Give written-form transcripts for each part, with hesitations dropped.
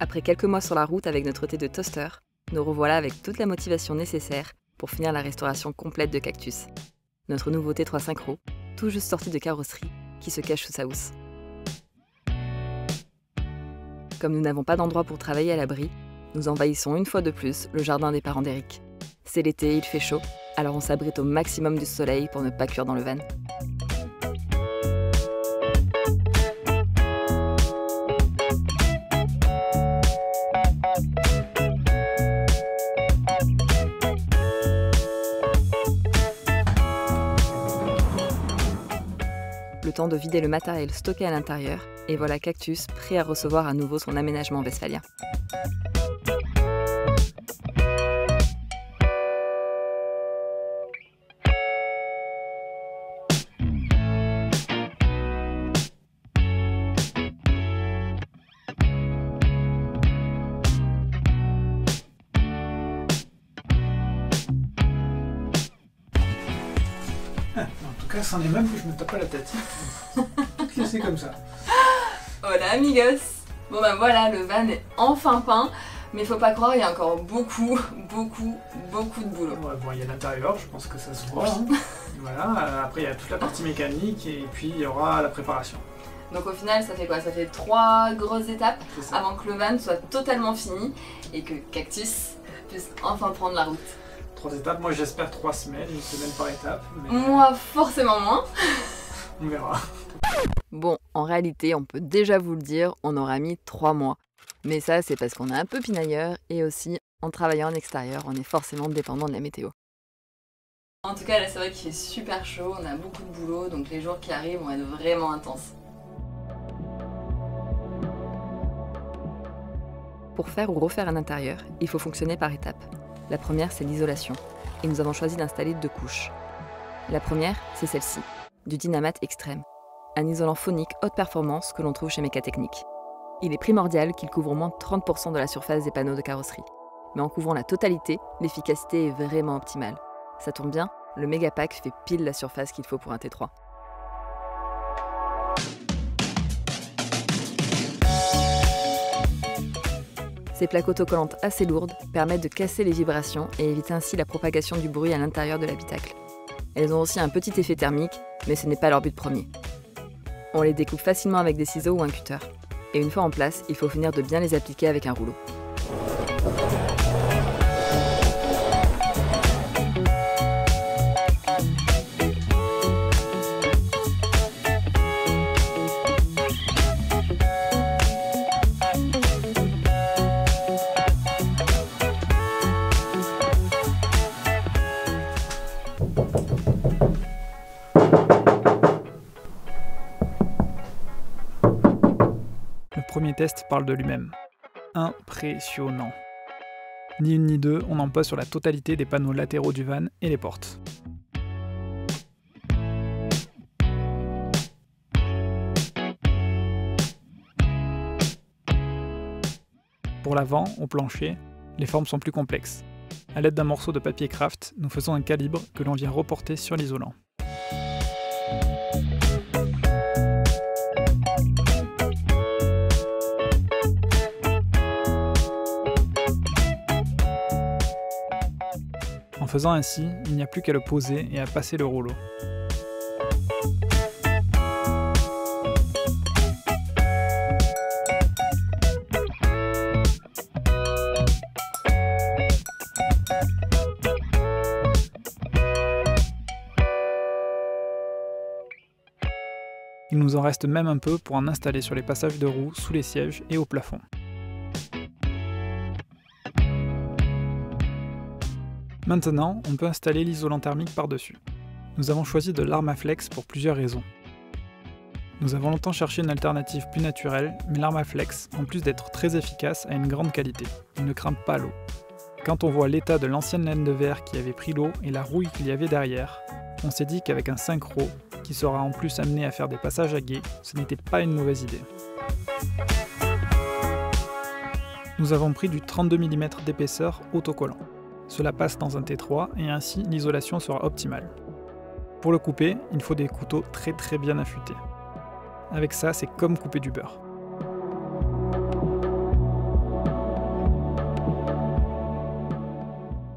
Après quelques mois sur la route avec notre thé de toaster, nous revoilà avec toute la motivation nécessaire pour finir la restauration complète de Cactus. Notre nouveau T3 Synchro, tout juste sorti de carrosserie, qui se cache sous sa housse. Comme nous n'avons pas d'endroit pour travailler à l'abri, nous envahissons une fois de plus le jardin des parents d'Eric. C'est l'été, il fait chaud, alors on s'abrite au maximum du soleil pour ne pas cuire dans le van. Le temps de vider le matériel stocké à l'intérieur, et voilà Cactus prêt à recevoir à nouveau son aménagement westphalien. En tout cas, c'en est même que je me tape pas la tête. Tout laissé comme ça. Hola amigos! Bon ben voilà, le van est enfin peint, mais faut pas croire, il y a encore beaucoup de boulot. Ouais, bon, il y a l'intérieur, je pense que ça se voit. Hein. Voilà, après il y a toute la partie mécanique et puis il y aura la préparation. Donc au final, ça fait quoi? Ça fait 3 grosses étapes avant que le van soit totalement fini et que Cactus puisse enfin prendre la route. 3 étapes, moi j'espère 3 semaines, une semaine par étape. Mais... Moi, forcément moins. On verra. Bon, en réalité, on peut déjà vous le dire, on aura mis 3 mois. Mais ça, c'est parce qu'on est un peu pinailleur et aussi, en travaillant en extérieur, on est forcément dépendant de la météo. En tout cas, là, c'est vrai qu'il fait super chaud, on a beaucoup de boulot, donc les jours qui arrivent vont être vraiment intenses. Pour faire ou refaire un intérieur, il faut fonctionner par étapes. La première, c'est l'isolation, et nous avons choisi d'installer 2 couches. La première, c'est celle-ci, du Dynamat Extreme, un isolant phonique haute performance que l'on trouve chez Mécatechnique. Il est primordial qu'il couvre au moins 30% de la surface des panneaux de carrosserie. Mais en couvrant la totalité, l'efficacité est vraiment optimale. Ça tombe bien, le Megapack fait pile la surface qu'il faut pour un T3. Ces plaques autocollantes assez lourdes permettent de casser les vibrations et éviter ainsi la propagation du bruit à l'intérieur de l'habitacle. Elles ont aussi un petit effet thermique, mais ce n'est pas leur but premier. On les découpe facilement avec des ciseaux ou un cutter. Et une fois en place, il faut finir de bien les appliquer avec un rouleau. Le premier test parle de lui-même. Impressionnant. Ni une ni deux, on en pose sur la totalité des panneaux latéraux du van et les portes. Pour l'avant, au plancher, les formes sont plus complexes. À l'aide d'un morceau de papier craft, nous faisons un calibre que l'on vient reporter sur l'isolant. En faisant ainsi, il n'y a plus qu'à le poser et à passer le rouleau. Il nous en reste même un peu pour en installer sur les passages de roues, sous les sièges et au plafond. Maintenant, on peut installer l'isolant thermique par-dessus. Nous avons choisi de l'Armaflex pour plusieurs raisons. Nous avons longtemps cherché une alternative plus naturelle, mais l'Armaflex, en plus d'être très efficace, a une grande qualité. Il ne craint pas l'eau. Quand on voit l'état de l'ancienne laine de verre qui avait pris l'eau et la rouille qu'il y avait derrière, on s'est dit qu'avec un synchro, qui sera en plus amené à faire des passages à gué, ce n'était pas une mauvaise idée. Nous avons pris du 32 mm d'épaisseur autocollant. Cela passe dans un T3 et ainsi l'isolation sera optimale. Pour le couper, il faut des couteaux très bien affûtés. Avec ça, c'est comme couper du beurre.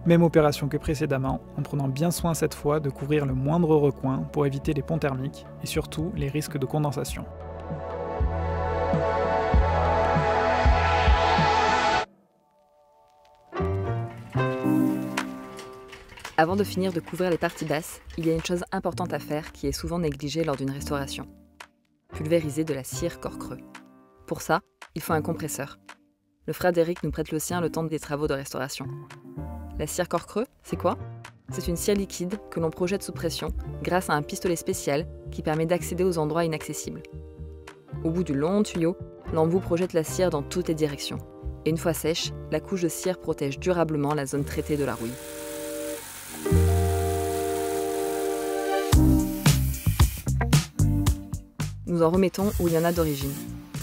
Même opération que précédemment, en prenant bien soin cette fois de couvrir le moindre recoin pour éviter les ponts thermiques et surtout les risques de condensation. Avant de finir de couvrir les parties basses, il y a une chose importante à faire qui est souvent négligée lors d'une restauration. Pulvériser de la cire corps creux. Pour ça, il faut un compresseur. Le frère d'Eric nous prête le sien le temps des travaux de restauration. La cire corps creux, c'est quoi ? C'est une cire liquide que l'on projette sous pression grâce à un pistolet spécial qui permet d'accéder aux endroits inaccessibles. Au bout du long tuyau, l'embout projette la cire dans toutes les directions. Et une fois sèche, la couche de cire protège durablement la zone traitée de la rouille. Nous en remettons où il y en a d'origine,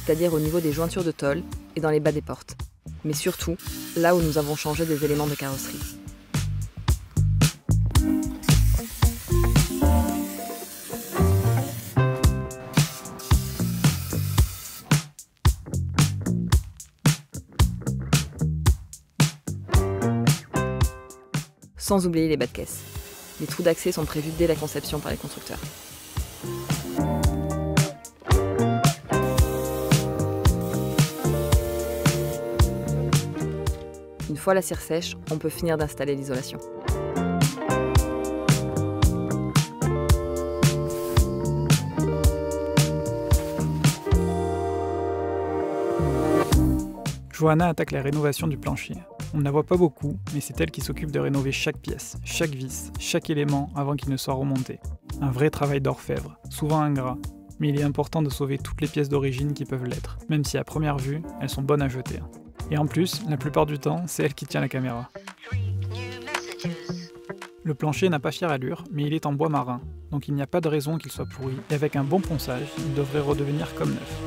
c'est-à-dire au niveau des jointures de tôle et dans les bas des portes, mais surtout là où nous avons changé des éléments de carrosserie. Sans oublier les bas de caisse. Les trous d'accès sont prévus dès la conception par les constructeurs. Une fois la cire sèche, on peut finir d'installer l'isolation. Johanna attaque la rénovation du plancher. On ne la voit pas beaucoup, mais c'est elle qui s'occupe de rénover chaque pièce, chaque vis, chaque élément avant qu'il ne soit remonté. Un vrai travail d'orfèvre, souvent ingrat, mais il est important de sauver toutes les pièces d'origine qui peuvent l'être, même si à première vue, elles sont bonnes à jeter. Et en plus, la plupart du temps, c'est elle qui tient la caméra. Le plancher n'a pas fière allure, mais il est en bois marin, donc il n'y a pas de raison qu'il soit pourri, et avec un bon ponçage, il devrait redevenir comme neuf.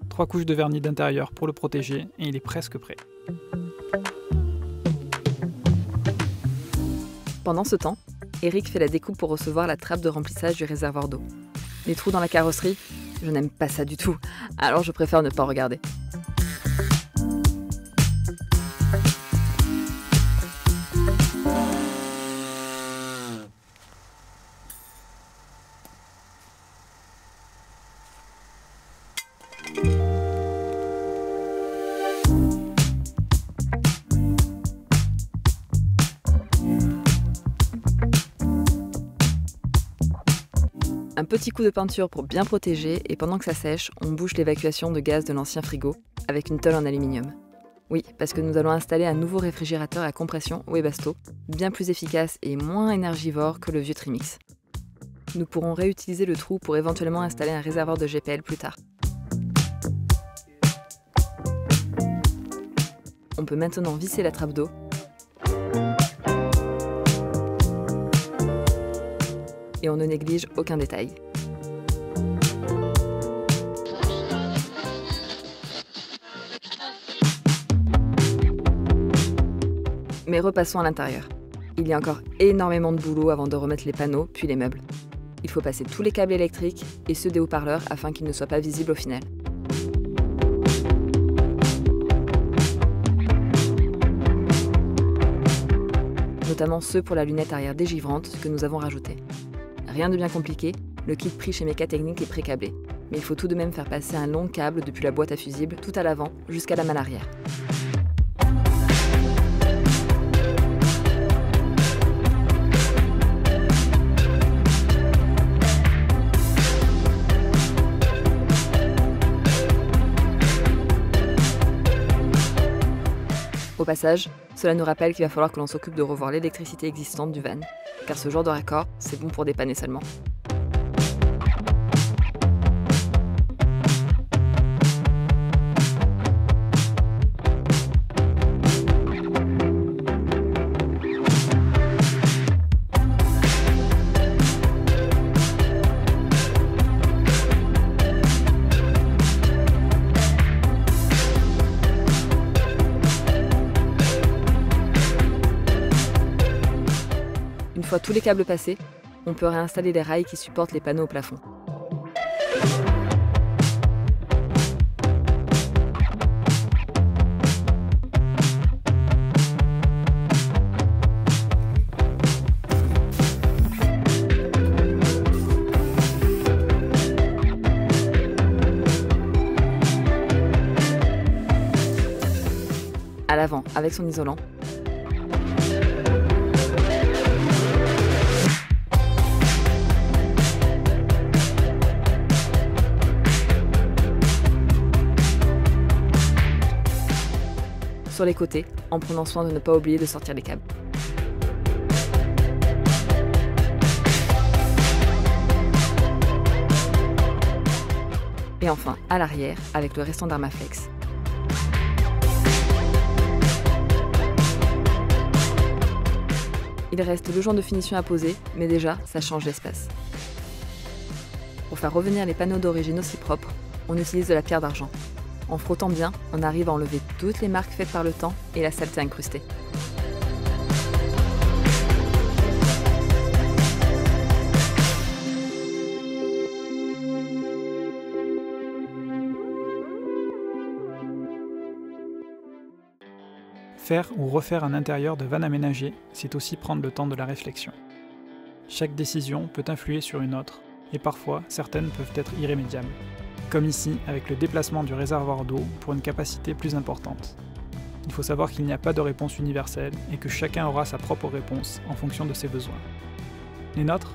Trois couches de vernis d'intérieur pour le protéger et il est presque prêt. Pendant ce temps, Eric fait la découpe pour recevoir la trappe de remplissage du réservoir d'eau. Les trous dans la carrosserie, je n'aime pas ça du tout, alors je préfère ne pas regarder. Un petit coup de peinture pour bien protéger et pendant que ça sèche, on bouche l'évacuation de gaz de l'ancien frigo avec une tôle en aluminium. Oui, parce que nous allons installer un nouveau réfrigérateur à compression Webasto, bien plus efficace et moins énergivore que le vieux Trimix. Nous pourrons réutiliser le trou pour éventuellement installer un réservoir de GPL plus tard. On peut maintenant visser la trappe d'eau et on ne néglige aucun détail. Mais repassons à l'intérieur. Il y a encore énormément de boulot avant de remettre les panneaux, puis les meubles. Il faut passer tous les câbles électriques et ceux des haut-parleurs afin qu'ils ne soient pas visibles au final. Notamment ceux pour la lunette arrière dégivrante que nous avons rajoutés. Rien de bien compliqué, le kit pris chez Mécatechnique est pré-câblé. Mais il faut tout de même faire passer un long câble depuis la boîte à fusibles tout à l'avant jusqu'à la malle arrière. Au passage, cela nous rappelle qu'il va falloir que l'on s'occupe de revoir l'électricité existante du van, car ce genre de raccord, c'est bon pour dépanner seulement. fois tous les câbles passés, on peut réinstaller les rails qui supportent les panneaux au plafond. À l'avant avec son isolant. Sur les côtés, en prenant soin de ne pas oublier de sortir les câbles. Et enfin, à l'arrière, avec le restant d'Armaflex. Il reste le joint de finition à poser, mais déjà, ça change l'espace. Pour faire revenir les panneaux d'origine aussi propres, on utilise de la pierre d'argent. En frottant bien, on arrive à enlever toutes les marques faites par le temps et la saleté incrustée. Faire ou refaire un intérieur de van aménagé, c'est aussi prendre le temps de la réflexion. Chaque décision peut influer sur une autre, et parfois certaines peuvent être irrémédiables. Comme ici avec le déplacement du réservoir d'eau pour une capacité plus importante. Il faut savoir qu'il n'y a pas de réponse universelle et que chacun aura sa propre réponse en fonction de ses besoins. Les nôtres,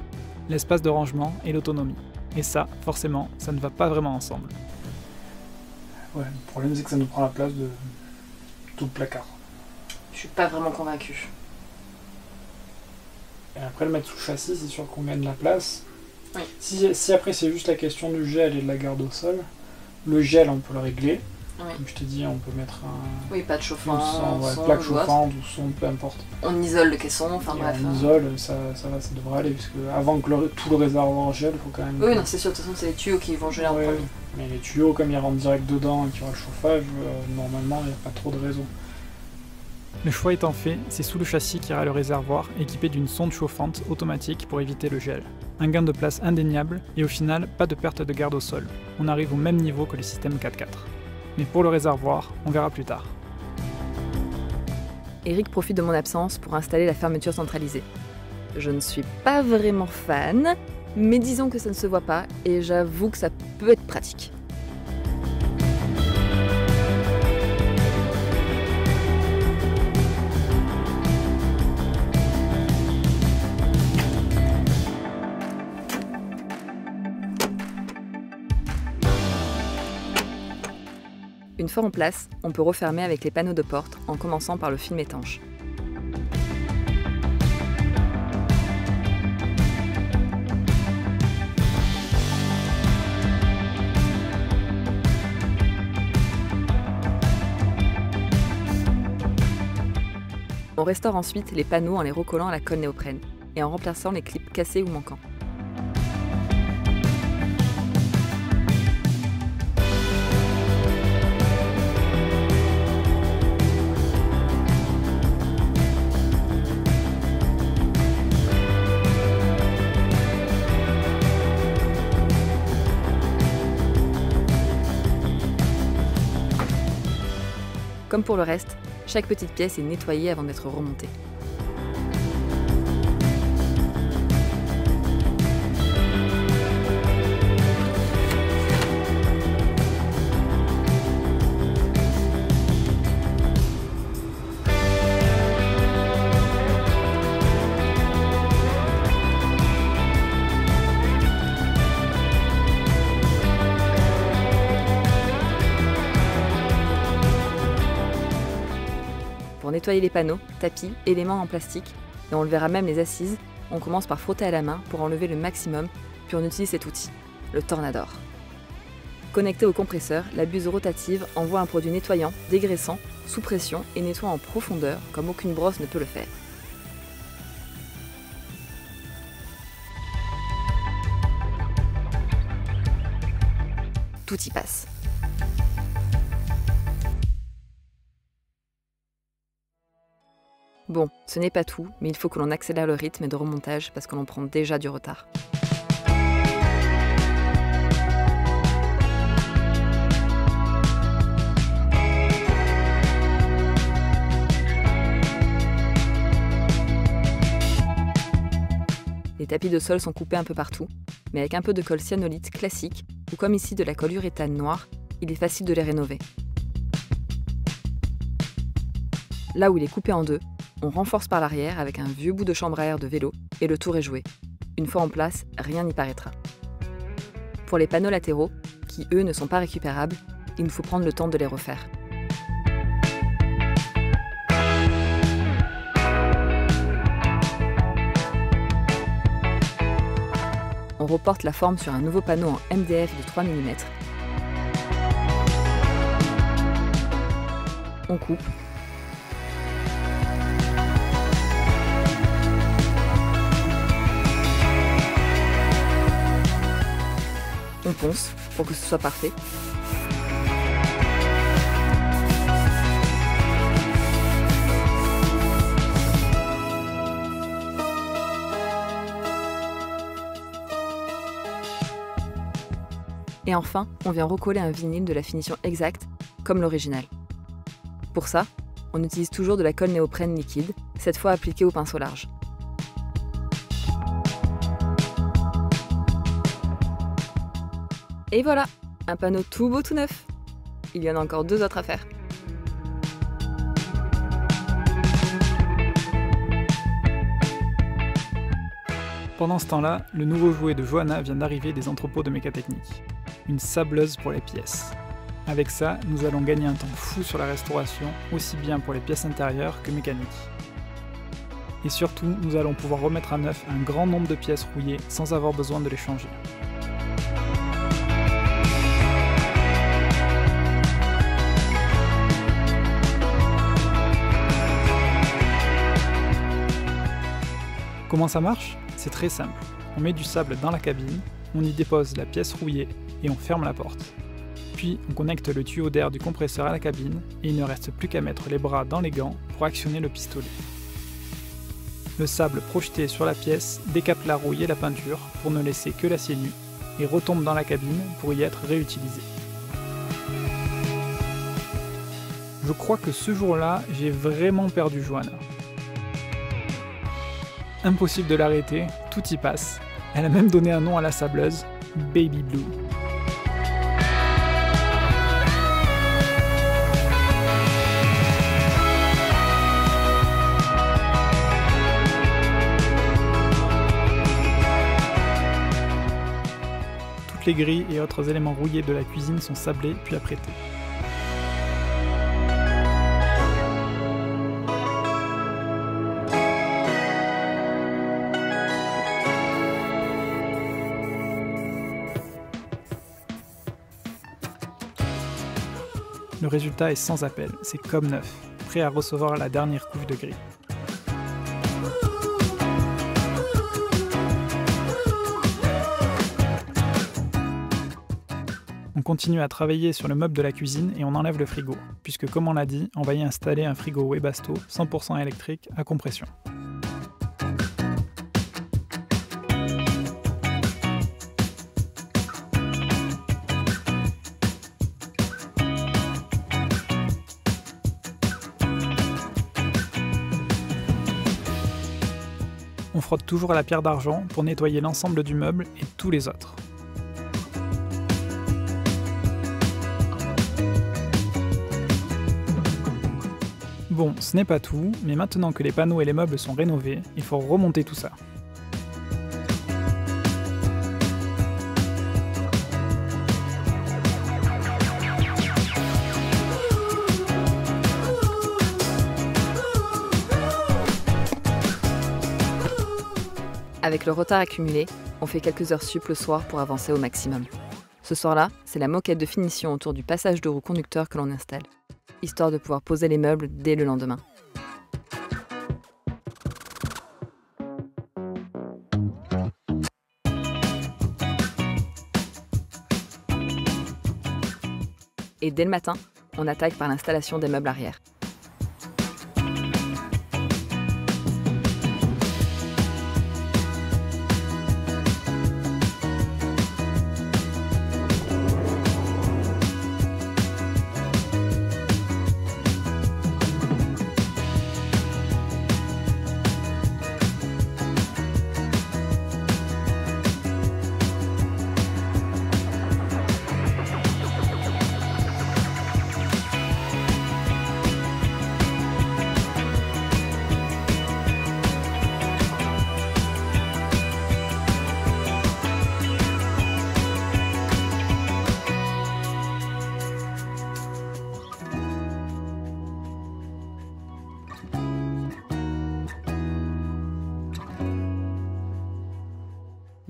l'espace de rangement et l'autonomie. Et ça, forcément, ça ne va pas vraiment ensemble. Ouais, le problème c'est que ça nous prend la place de tout le placard. Je suis pas vraiment convaincue. Et après le mettre sous châssis, c'est sûr qu'on gagne de la place. Oui. Si après c'est juste la question du gel et de la garde au sol, le gel on peut le régler. Oui. Comme je te dis, on peut mettre un... Oui, pas de chauffant, plaque chauffante ou son, peu importe. On isole le caisson, enfin Et bref. on isole, ça devrait aller, parce que avant que tout le réservoir gèle, il faut quand même... Oui, non, c'est sûr, de toute façon c'est les tuyaux qui vont geler en premier. Mais les tuyaux, comme ils rentrent direct dedans et qu'il y aura le chauffage, normalement il n'y a pas trop de raison. Le choix étant fait, c'est sous le châssis qu'ira le réservoir équipé d'une sonde chauffante automatique pour éviter le gel. Un gain de place indéniable et au final, pas de perte de garde au sol. On arrive au même niveau que le système 4x4. Mais pour le réservoir, on verra plus tard. Eric profite de mon absence pour installer la fermeture centralisée. Je ne suis pas vraiment fan, mais disons que ça ne se voit pas et j'avoue que ça peut être pratique. Une fois en place, on peut refermer avec les panneaux de porte en commençant par le film étanche. On restaure ensuite les panneaux en les recollant à la colle néoprène et en remplaçant les clips cassés ou manquants. Comme pour le reste, chaque petite pièce est nettoyée avant d'être remontée. Pour nettoyer les panneaux, tapis, éléments en plastique, et on le verra même les assises, on commence par frotter à la main pour enlever le maximum, puis on utilise cet outil, le Tornador. Connecté au compresseur, la buse rotative envoie un produit nettoyant, dégraissant, sous pression et nettoie en profondeur, comme aucune brosse ne peut le faire. Tout y passe. Bon, ce n'est pas tout, mais il faut que l'on accélère le rythme de remontage parce que l'on prend déjà du retard. Les tapis de sol sont coupés un peu partout, mais avec un peu de colle cyanolite classique, ou comme ici de la colle uréthane noire, il est facile de les rénover. Là où il est coupé en deux, on renforce par l'arrière avec un vieux bout de chambre à air de vélo et le tour est joué. Une fois en place, rien n'y paraîtra. Pour les panneaux latéraux, qui eux ne sont pas récupérables, il nous faut prendre le temps de les refaire. On reporte la forme sur un nouveau panneau en MDF de 3 mm. On coupe. On ponce pour que ce soit parfait. Et enfin, on vient recoller un vinyle de la finition exacte, comme l'original. Pour ça, on utilise toujours de la colle néoprène liquide, cette fois appliquée au pinceau large. Et voilà, un panneau tout beau tout neuf. Il y en a encore 2 autres à faire. Pendant ce temps-là, le nouveau jouet de Johanna vient d'arriver des entrepôts de mécatechnique. Une sableuse pour les pièces. Avec ça, nous allons gagner un temps fou sur la restauration, aussi bien pour les pièces intérieures que mécaniques. Et surtout, nous allons pouvoir remettre à neuf un grand nombre de pièces rouillées sans avoir besoin de les changer. Comment ça marche? C'est très simple. On met du sable dans la cabine, on y dépose la pièce rouillée et on ferme la porte. Puis on connecte le tuyau d'air du compresseur à la cabine et il ne reste plus qu'à mettre les bras dans les gants pour actionner le pistolet. Le sable projeté sur la pièce décape la rouille et la peinture pour ne laisser que l'acier nu et retombe dans la cabine pour y être réutilisé. Je crois que ce jour-là, j'ai vraiment perdu Johanna. Impossible de l'arrêter, tout y passe. Elle a même donné un nom à la sableuse, Baby Blue. Toutes les grilles et autres éléments rouillés de la cuisine sont sablés puis apprêtés. Le résultat est sans appel, c'est comme neuf, prêt à recevoir la dernière couche de grille. On continue à travailler sur le meuble de la cuisine et on enlève le frigo, puisque comme on l'a dit, on va y installer un frigo Webasto 100% électrique à compression. On frotte toujours à la pierre d'argent pour nettoyer l'ensemble du meuble et tous les autres. Bon, ce n'est pas tout, mais maintenant que les panneaux et les meubles sont rénovés, il faut remonter tout ça. Avec le retard accumulé, on fait quelques heures sup le soir pour avancer au maximum. Ce soir-là, c'est la moquette de finition autour du passage de roue conducteur que l'on installe, histoire de pouvoir poser les meubles dès le lendemain. Et dès le matin, on attaque par l'installation des meubles arrière.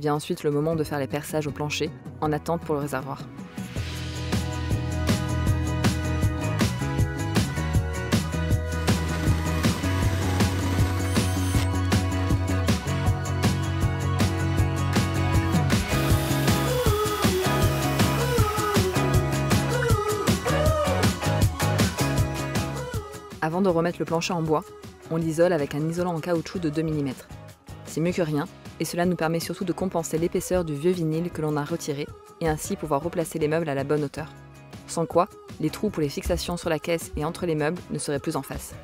Vient ensuite le moment de faire les perçages au plancher, en attente pour le réservoir. Avant de remettre le plancher en bois, on l'isole avec un isolant en caoutchouc de 2 mm. C'est mieux que rien, et cela nous permet surtout de compenser l'épaisseur du vieux vinyle que l'on a retiré, et ainsi pouvoir replacer les meubles à la bonne hauteur. Sans quoi, les trous pour les fixations sur la caisse et entre les meubles ne seraient plus en face.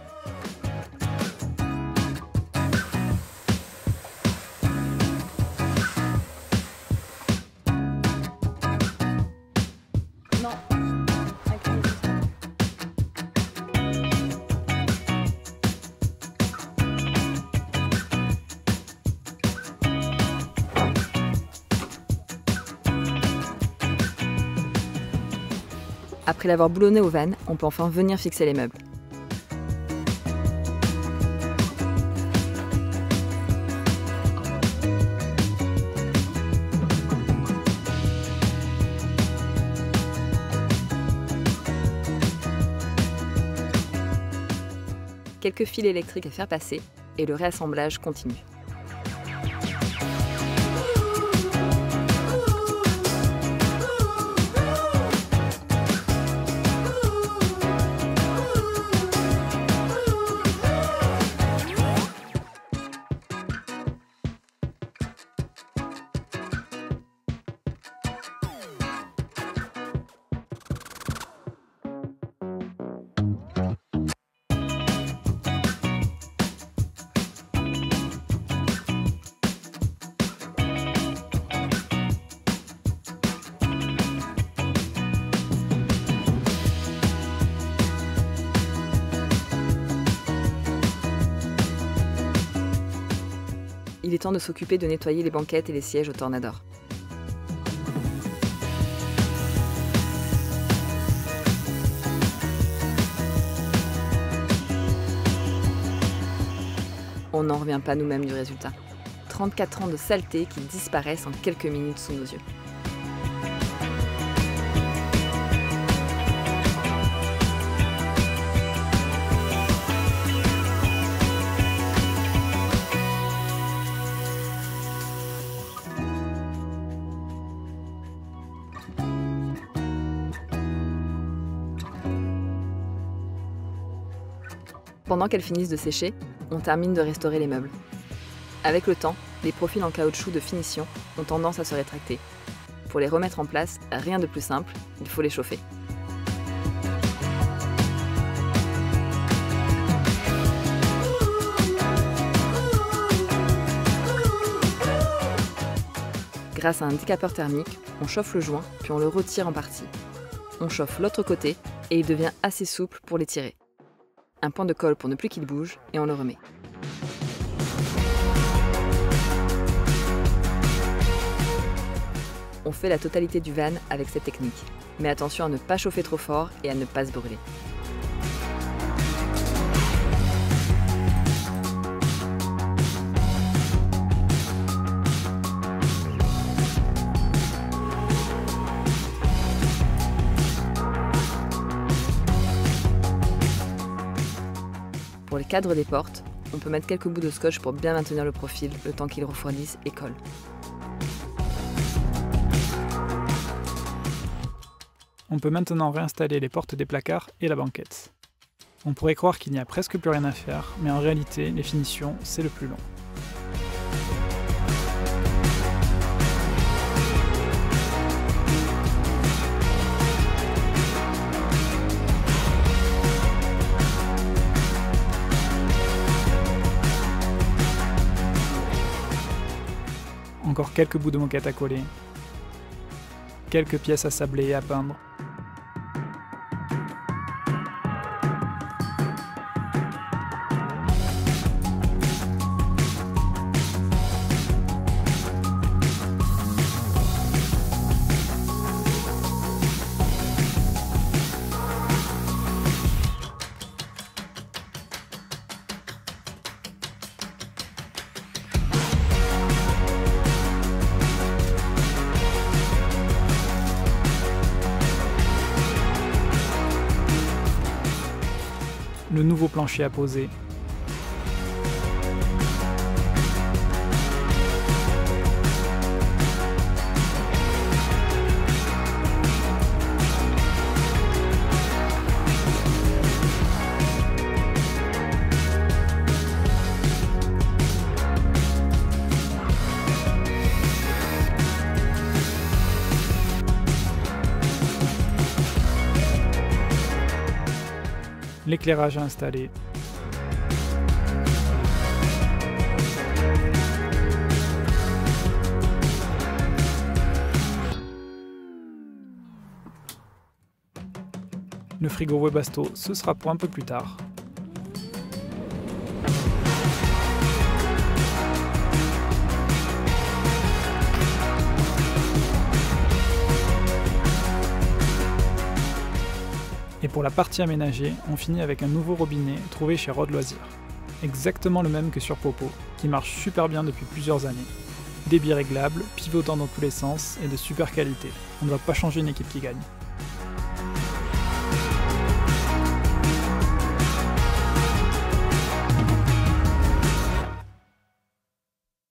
Après l'avoir boulonné au van, on peut enfin venir fixer les meubles. Quelques fils électriques à faire passer et le réassemblage continue. Il est temps de s'occuper de nettoyer les banquettes et les sièges au Tornador. On n'en revient pas nous-mêmes du résultat. 34 ans de saleté qui disparaissent en quelques minutes sous nos yeux. Pendant qu'elles finissent de sécher, on termine de restaurer les meubles. Avec le temps, les profils en caoutchouc de finition ont tendance à se rétracter. Pour les remettre en place, rien de plus simple, il faut les chauffer. Grâce à un décapeur thermique, on chauffe le joint, puis on le retire en partie. On chauffe l'autre côté et il devient assez souple pour les tirer. Un point de colle pour ne plus qu'il bouge et on le remet. On fait la totalité du van avec cette technique, mais attention à ne pas chauffer trop fort et à ne pas se brûler. Pour les cadres des portes, on peut mettre quelques bouts de scotch pour bien maintenir le profil le temps qu'il refroidisse et colle. On peut maintenant réinstaller les portes des placards et la banquette. On pourrait croire qu'il n'y a presque plus rien à faire, mais en réalité, les finitions, c'est le plus long. Encore quelques bouts de moquette à coller, quelques pièces à sabler et à peindre. le nouveau plancher à poser. L'éclairage à installer. Le frigo Webasto, ce sera pour un peu plus tard. Et pour la partie aménagée, on finit avec un nouveau robinet trouvé chez Rod Loisirs. Exactement le même que sur Popo, qui marche super bien depuis plusieurs années. Débit réglable, pivotant dans tous les sens et de super qualité. On ne va pas changer une équipe qui gagne.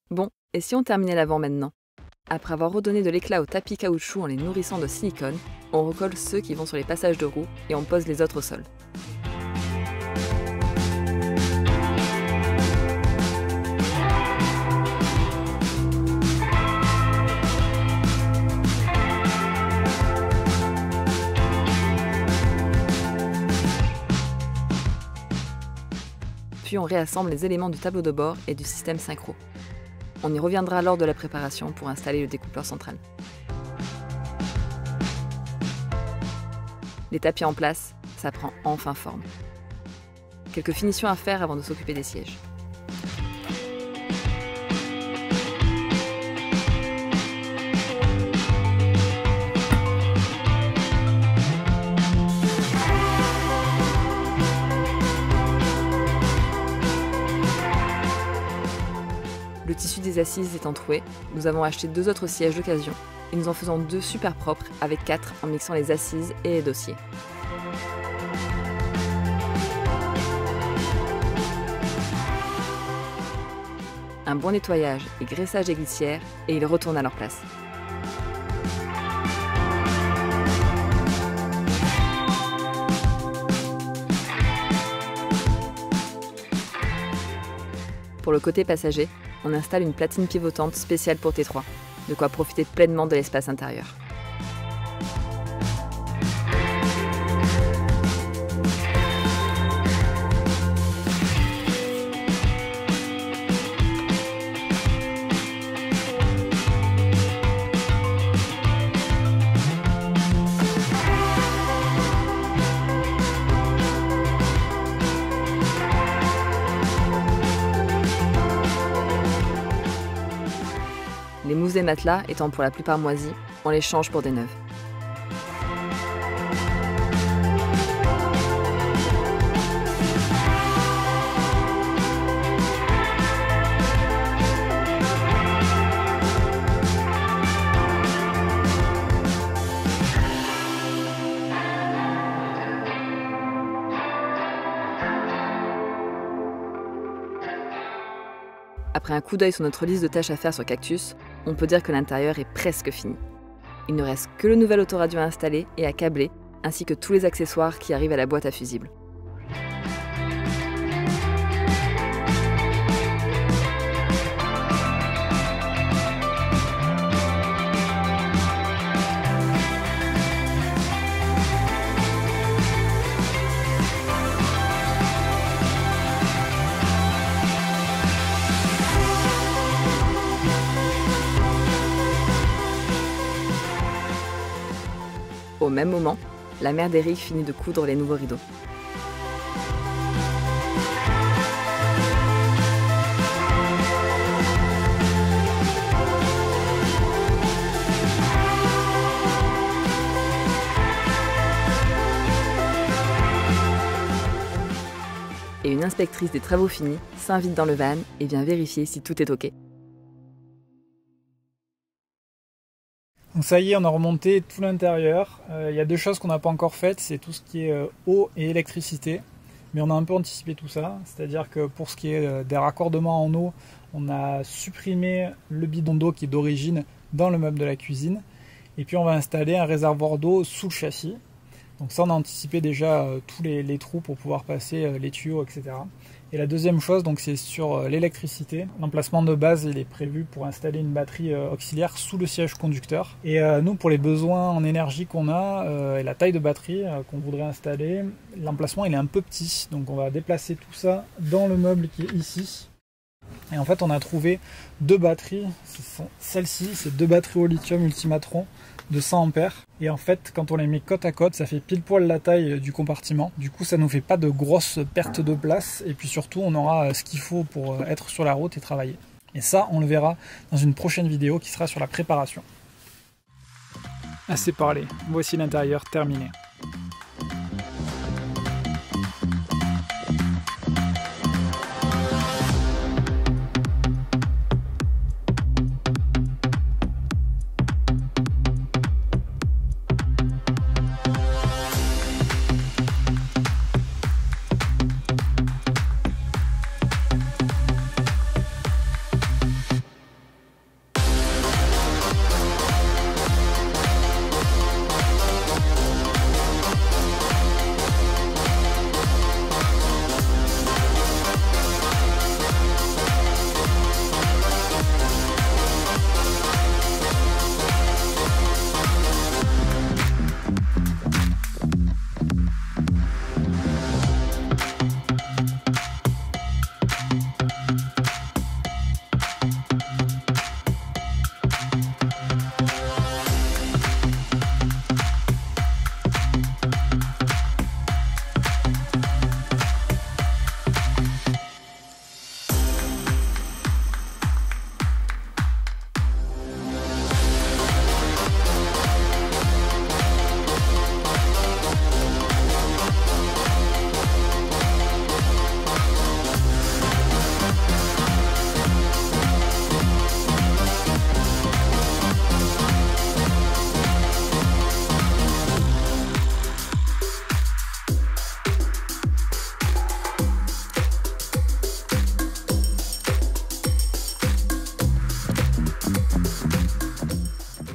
Bon, et si on terminait l'avant maintenant? Après avoir redonné de l'éclat aux tapis caoutchouc en les nourrissant de silicone, on recolle ceux qui vont sur les passages de roues et on pose les autres au sol. Puis on réassemble les éléments du tableau de bord et du système synchro. On y reviendra lors de la préparation pour installer le découpleur central. Les tapis en place, ça prend enfin forme. Quelques finitions à faire avant de s'occuper des sièges. Le tissu des assises étant troué, nous avons acheté 2 autres sièges d'occasion et nous en faisons 2 super propres avec 4 en mixant les assises et les dossiers. Un bon nettoyage et graissage des glissières et ils retournent à leur place. Pour le côté passager, on installe une platine pivotante spéciale pour T3, de quoi profiter pleinement de l'espace intérieur. Les mousses des matelas étant pour la plupart moisis, on les change pour des neuves. Après un coup d'œil sur notre liste de tâches à faire sur Cactus, on peut dire que l'intérieur est presque fini. Il ne reste que le nouvel autoradio à installer et à câbler, ainsi que tous les accessoires qui arrivent à la boîte à fusibles. Au même moment, la mère d'Eric finit de coudre les nouveaux rideaux. Et une inspectrice des travaux finis s'invite dans le van et vient vérifier si tout est OK. Donc ça y est, on a remonté tout l'intérieur. Il y a 2 choses qu'on n'a pas encore faites, c'est tout ce qui est eau et électricité. Mais on a un peu anticipé tout ça, c'est-à-dire que pour ce qui est des raccordements en eau, on a supprimé le bidon d'eau qui est d'origine dans le meuble de la cuisine. Et puis on va installer un réservoir d'eau sous le châssis. Donc ça, on a anticipé déjà tous les trous pour pouvoir passer les tuyaux, etc. Et la deuxième chose, donc, c'est sur l'électricité. L'emplacement de base, il est prévu pour installer une batterie auxiliaire sous le siège conducteur. Et nous, pour les besoins en énergie qu'on a et la taille de batterie qu'on voudrait installer, l'emplacement il est un peu petit. Donc on va déplacer tout ça dans le meuble qui est ici. Et en fait, on a trouvé deux batteries. Ce sont celles-ci, c'est deux batteries au lithium Ultimatron de 100 ampères. Et en fait, quand on les met côte à côte, ça fait pile poil la taille du compartiment. Du coup, ça nous fait pas de grosses pertes de place. Et puis surtout, on aura ce qu'il faut pour être sur la route et travailler. Et ça, on le verra dans une prochaine vidéo qui sera sur la préparation. Assez parlé, voici l'intérieur terminé.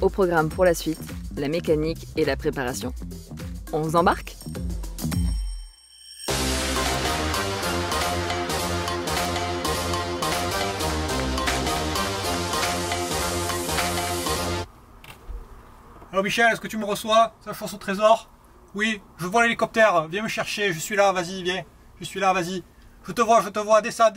Au programme pour la suite, la mécanique et la préparation. On vous embarque ? Alors Michel, est-ce que tu me reçois? Ça je pense au trésor? Oui, je vois l'hélicoptère, viens me chercher, je suis là, vas-y, viens. Je suis là, vas-y. Je te vois, descends.